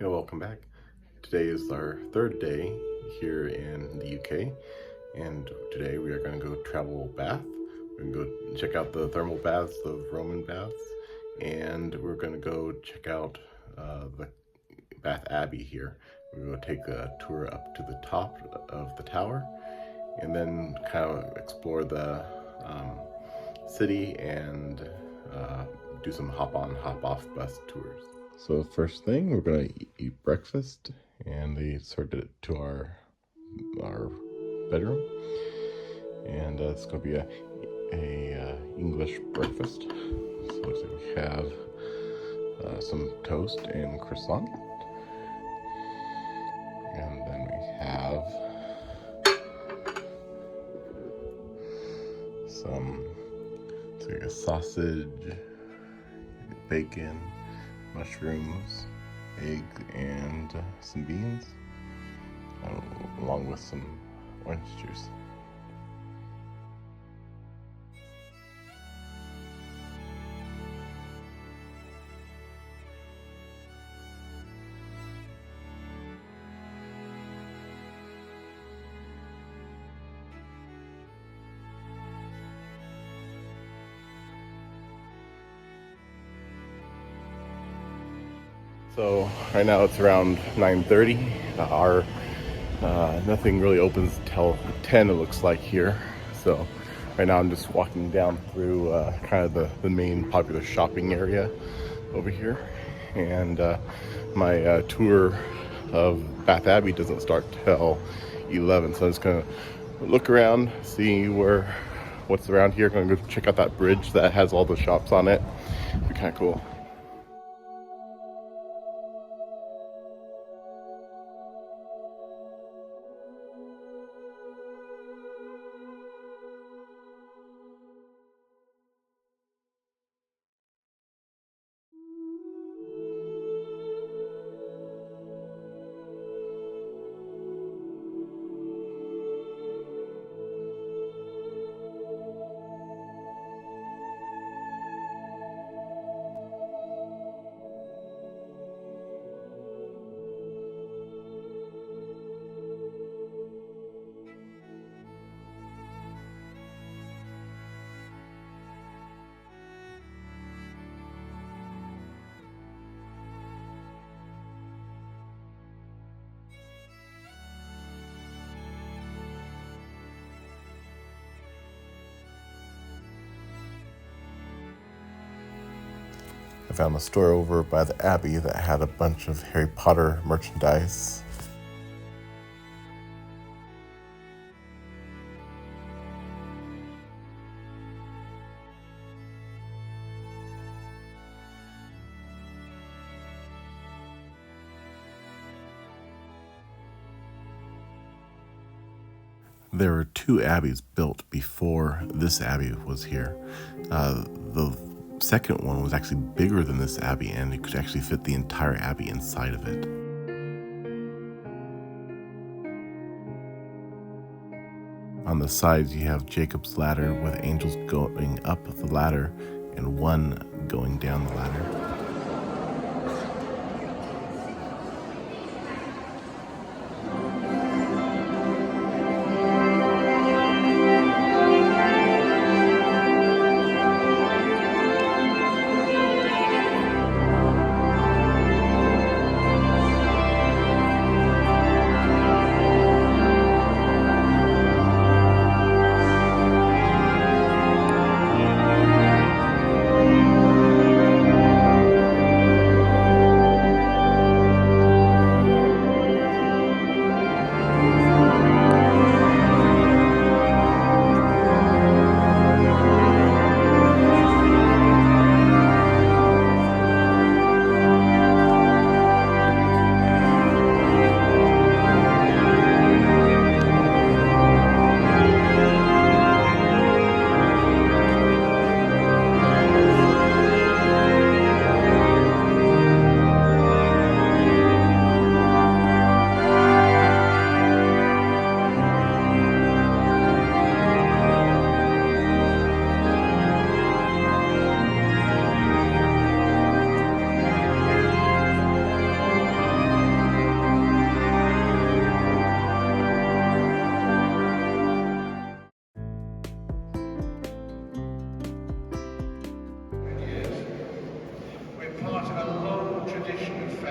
Yeah, welcome back. Today is our third day here in the UK, and today we are going to go travel Bath. We're going to go check out the thermal baths, the Roman baths, and we're going to go check out the Bath Abbey here. We're going to take a tour up to the top of the tower, and then kind of explore the city and do some hop-on, hop-off bus tours. So first thing, we're gonna eat breakfast, and they served it to our bedroom, and it's gonna be a English breakfast. So it looks like we have some toast and croissant, and then we have some, it's like a sausage, bacon, mushrooms, egg, and some beans, along with some orange juice. So right now it's around 9:30. Our nothing really opens till 10, it looks like here. So right now I'm just walking down through kind of the main popular shopping area over here, and my tour of Bath Abbey doesn't start till 11. So I'm just gonna look around, see what's around here. Gonna go check out that bridge that has all the shops on it. It'd be kind of cool. I found a store over by the Abbey that had a bunch of Harry Potter merchandise. There were two abbeys built before this abbey was here. The second one was actually bigger than this abbey, and it could actually fit the entire abbey inside of it. On the sides you have Jacob's ladder with angels going up the ladder and one going down the ladder.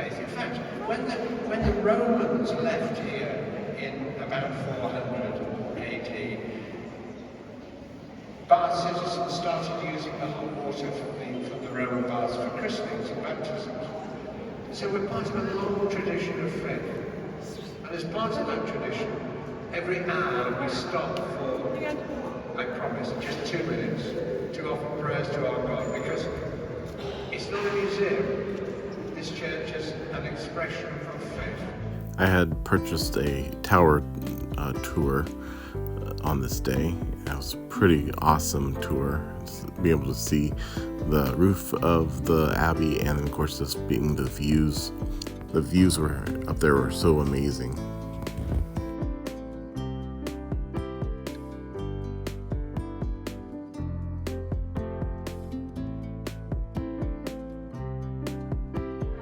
faith. In fact, when the Romans left here in about 400 AD, Bath citizens started using the hot water from the Roman baths for christenings and baptisms. So we're part of a long tradition of faith. And as part of that tradition, every hour we stop for, I promise, just 2 minutes to offer prayers to our God, because it's not a museum. This church is an expression of faith. I had purchased a tower tour on this day. It was a pretty awesome tour. Be able to see the roof of the abbey, and of course just being the views. The views were up there were so amazing.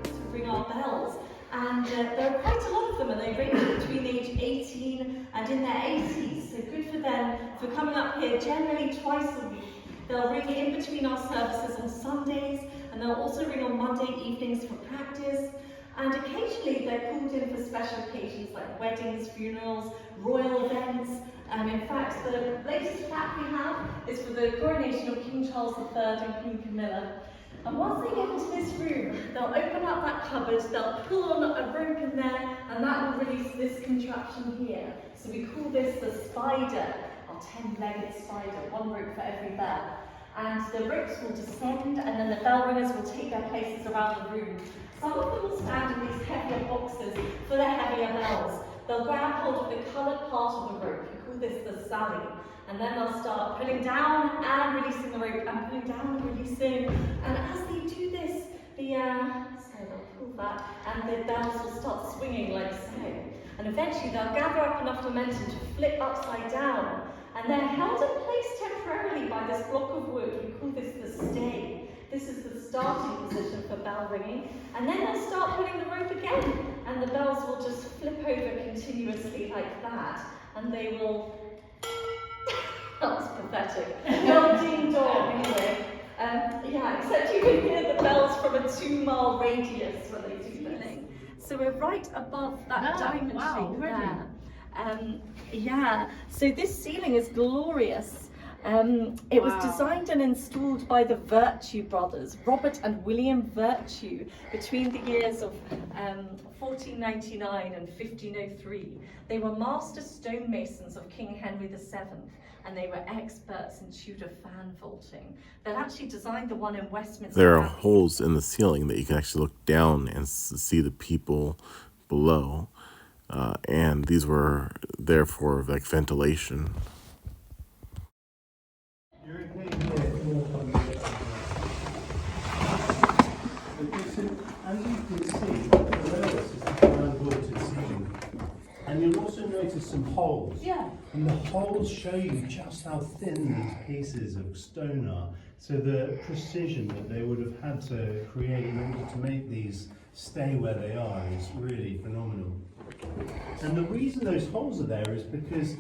To ring our bells, and there are quite a lot of them, and they range between age 18 and in their 80s. So good for them for coming up here generally twice a week. They'll ring in between our services on Sundays, and they'll also ring on Monday evenings for practice. And occasionally they're called in for special occasions like weddings, funerals, royal events. In fact, the latest plaque we have is for the coronation of King Charles III and Queen Camilla. And once they get into this room, they'll open up that cupboard, they'll pull on a rope in there, and that will release this contraption here. So we call this the spider, our 10-legged spider, one rope for every bell. And the ropes will descend, and then the bell ringers will take their places around the room. Some of them will stand in these heavier boxes for their heavier bells. They'll grab hold of the coloured part of the rope, we call this the sally, and then they'll start pulling down and releasing the rope, and pulling down and releasing. And as they do this, so they'll pull that, and the bells will start swinging like so. And eventually they'll gather up enough momentum to flip upside down. And they're held in place temporarily by this block of wood. We call this the stay. This is the starting position for bell ringing. And then they'll start pulling the rope again. And the bells will just flip over continuously like that. And they will... That was pathetic. They'll ding dong anyway. Yeah, except you can hear the bells from a 2-mile radius when they do this. So we're right above that diamond shape there. Yeah, so this ceiling is glorious. It was designed and installed by the Virtue brothers, Robert and William Virtue, between the years of 1499 and 1503. They were master stonemasons of King Henry VII, and they were experts in Tudor fan vaulting. They'd actually designed the one in Westminster. There are holes in the ceiling that you can actually look down and see the people below. And these were there for like ventilation. As you can see, below us is the ground-vaulted ceiling. And you'll also notice some holes. Yeah. And the holes show you just how thin these pieces of stone are. So the precision that they would have had to create in order to make these stay where they are is really phenomenal. And the reason those holes are there is because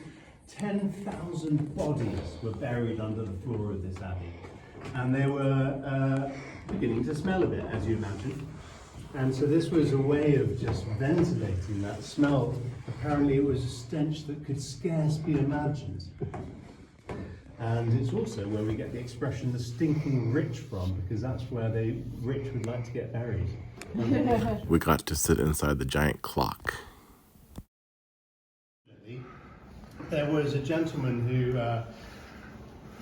10,000 bodies were buried under the floor of this abbey. And they were beginning to smell a bit, as you imagine. And so this was a way of just ventilating that smell. Apparently it was a stench that could scarce be imagined. And it's also where we get the expression the stinking rich from, because that's where the rich would like to get buried. We got to sit inside the giant clock. There was a gentleman who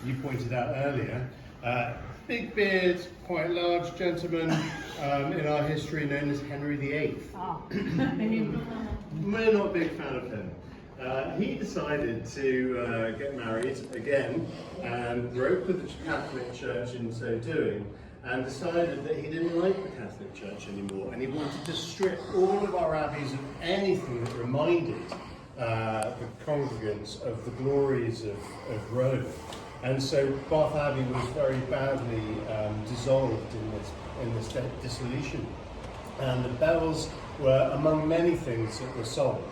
you pointed out earlier, big beard, quite large gentleman in our history known as Henry VIII. We're not a big fan of him. He decided to get married again and broke with the Catholic Church in so doing, and decided that he didn't like the Catholic Church anymore, and he wanted to strip all of our abbeys of anything that reminded the congregants of the glories of Rome. And so Bath Abbey was very badly dissolved in this dissolution. And the bells were among many things that were sold.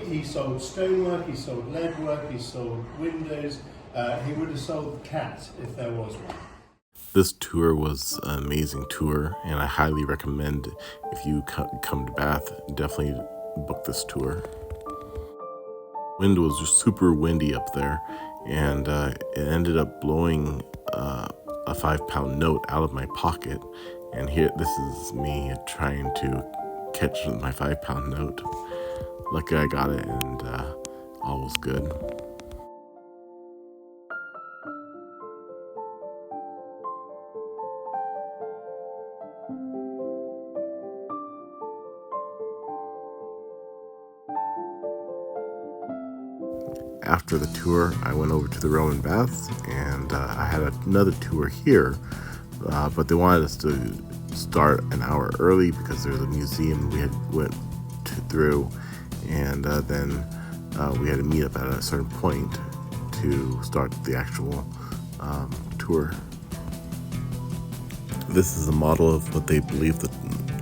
He sold stonework, he sold leadwork, he sold windows. He would have sold the cat if there was one. This tour was an amazing tour, and I highly recommend if you come to Bath, definitely book this tour. Wind was just super windy up there, and it ended up blowing a £5 note out of my pocket. And here, this is me trying to catch my £5 note. Luckily I got it, and all was good. After the tour, I went over to the Roman baths, and I had another tour here, but they wanted us to start an hour early because there's a museum we had went through, and then we had to meet up at a certain point to start the actual tour. This is a model of what they believe the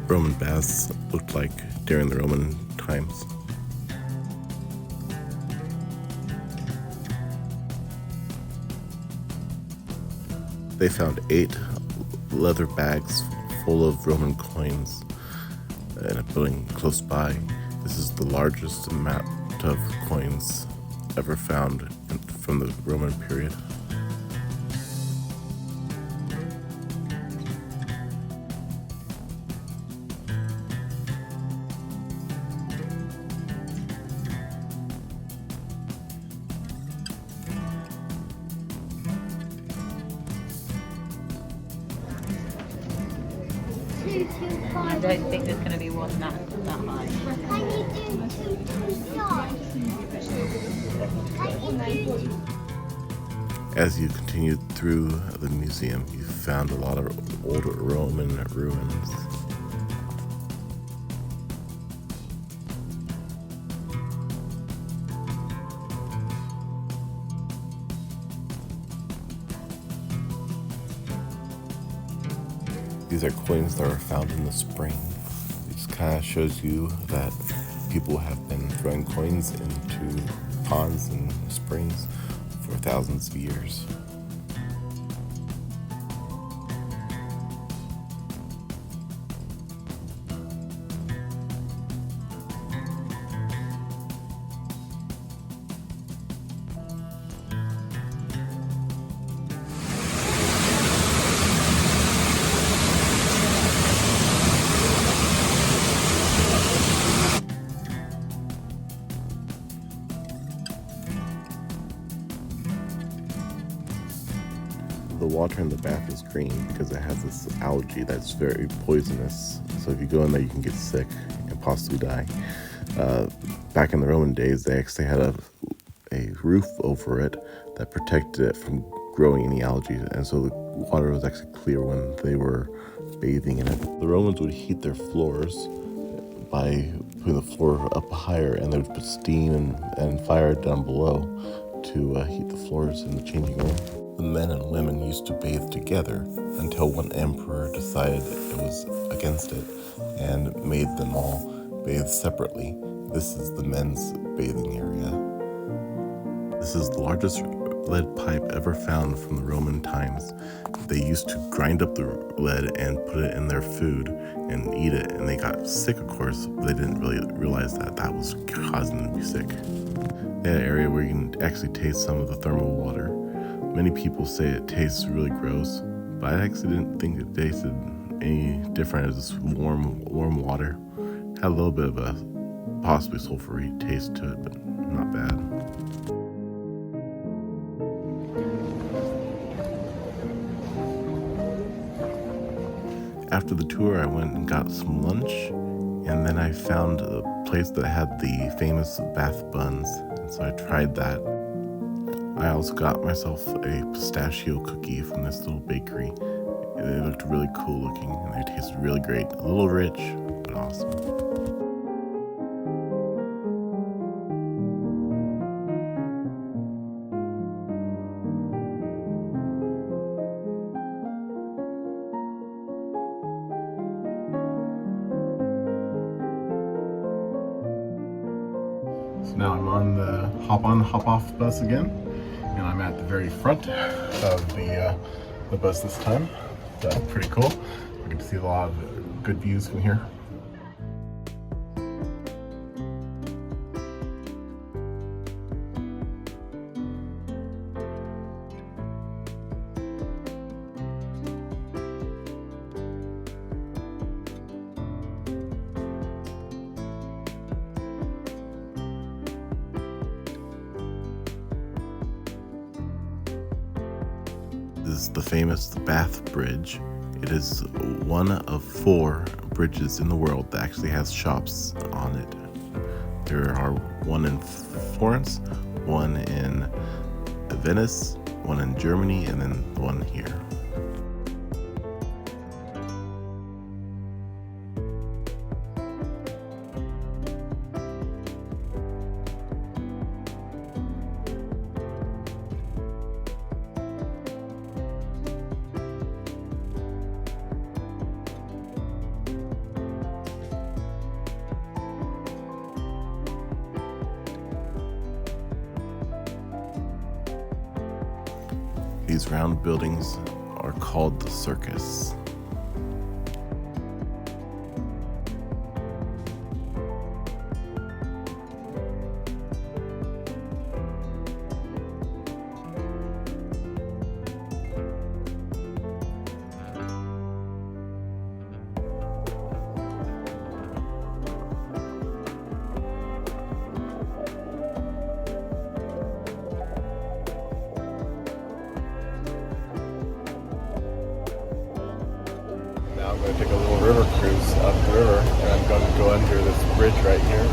Roman baths looked like during the Roman times. They found 8 leather bags full of Roman coins in a building close by. This is the largest amount of coins ever found from the Roman period. I don't think there's going to be one that high. As you continued through the museum, you found a lot of old Roman ruins. These are coins that are found in the spring. It just kind of shows you that people have been throwing coins into ponds and springs for thousands of years. The water in the bath is green because it has this algae that's very poisonous. So if you go in there, you can get sick and possibly die. Back in the Roman days, they actually had a roof over it that protected it from growing any algae, and so the water was actually clear when they were bathing in it. The Romans would heat their floors by putting the floor up higher, and they would put steam and fire down below to heat the floors in the changing room. The men and women used to bathe together until one emperor decided it was against it and made them all bathe separately. This is the men's bathing area. This is the largest lead pipe ever found from the Roman times. They used to grind up the lead and put it in their food and eat it, and they got sick, of course, but they didn't really realize that that was causing them to be sick. They had an area where you can actually taste some of the thermal water. Many people say it tastes really gross, but I actually didn't think it tasted any different. It was just warm water. Had a little bit of a possibly sulfury taste to it, but not bad. After the tour, I went and got some lunch, and then I found a place that had the famous Bath buns, and so I tried that. I also got myself a pistachio cookie from this little bakery. They looked really cool looking, and they tasted really great. A little rich, but awesome. So now I'm on the hop on, hop off bus again, and I'm at the very front of the the bus this time. That's pretty cool. We get to see a lot of good views from here. This is the famous Bath Bridge. It is one of 4 bridges in the world that actually has shops on it. There are one in Florence, one in Venice, one in Germany, and then one here. These round buildings are called the circus. Now I'm going to take a little river cruise up the river, and I'm going to go under this bridge right here.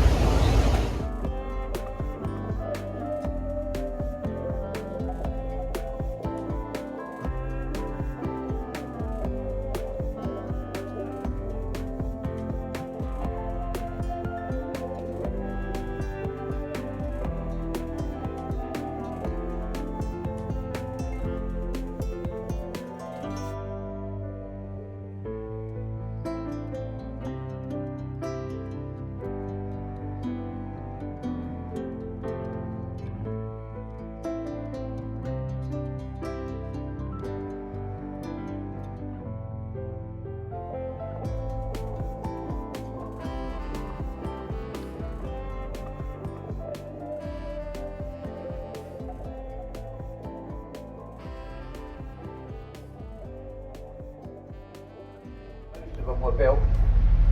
Of them were built,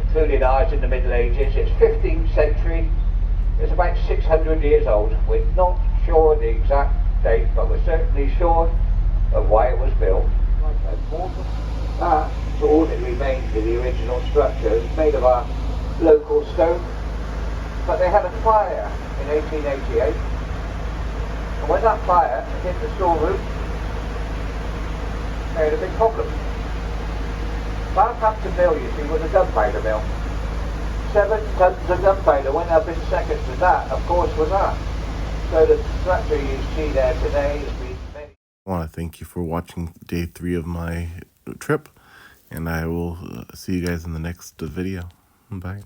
including ours in the Middle Ages. It's 15th century. It's about 600 years old. We're not sure the exact date, but we're certainly sure of why it was built. That's all that remains of the original structure. It's made of our local stone. But they had a fire in 1888. And when that fire hit the storeroom, they had a big problem. Southampton Mill, you see, was a gunpowder mill. 7 tons of gunpowder went up in seconds, and that, of course, was that. So the structure you see there today has been many... I want to thank you for watching day 3 of my trip, and I will see you guys in the next video. Bye.